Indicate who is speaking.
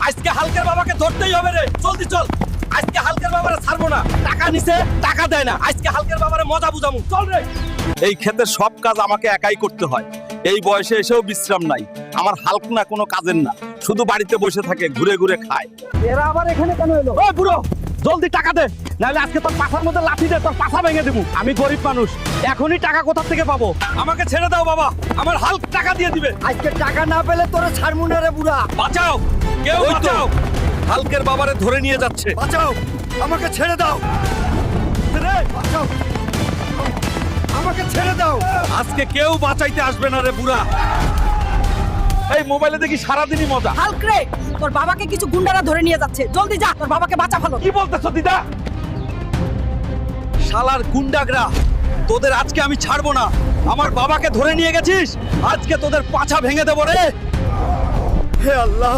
Speaker 1: আজকে হালকের বাবাকে ধরতেই হবে রে, জলদি চল। আজকে হালকের বাবারে ছাড়বো না, টাকা নিছে টাকা দেয় না, আজকে হালকের বাবারে মজা বুঝামু, চল রে। এই ক্ষেতের সব কাজ আমাকে একাই করতে হয়, এই বয়সে এসেও বিশ্রাম নাই। আমার হালক না কোনো কাজের না, শুধু বাড়িতে বসে থাকে, ঘুরে ঘুরে খায়।
Speaker 2: এরা আবার এখানে কেন এলো?
Speaker 1: ওই বুড়ো, জলদি টাকা দে, নাহলে আজকে তোর পাছার মধ্যে লাঠি দে, তোর পাছা ভেঙে দেবো। আমি গরিব মানুষ, এখনই টাকা কোথা থেকে পাবো? আমাকে ছেড়ে দাও বাবা, আমার হালক টাকা দিয়ে দিবে।
Speaker 2: আজকে টাকা না পেলে তোরে ছাড়মু না রে বুড়া।
Speaker 1: বাঁচাও, কেউ বাঁচাও, হালকের বাবারে ধরে নিয়ে যাচ্ছে।
Speaker 2: বাঁচাও, আমাকে ছেড়ে দাও রে, বাঁচাও, আমাকে ছেড়ে দাও।
Speaker 1: আজকে কেউ বাঁচাইতে আসবে না রে বুড়া। এই মোবাইলে দেখি সারাদিনই মজা।
Speaker 3: হাল্ক রে, তোর বাবাকে কিছু গুন্ডারা ধরে নিয়ে যাচ্ছে, জলদি যা, তোর বাবাকে বাঁচা ভালো।
Speaker 1: কি বলতেছ দিদা? শালার গুন্ডাগরা, তোদের আজকে আমি ছাড়বো না। আমার বাবাকে ধরে নিয়ে গেছিস, আজকে তোদের পাছা ভেঙে দেবো রে।
Speaker 2: হে আল্লাহ,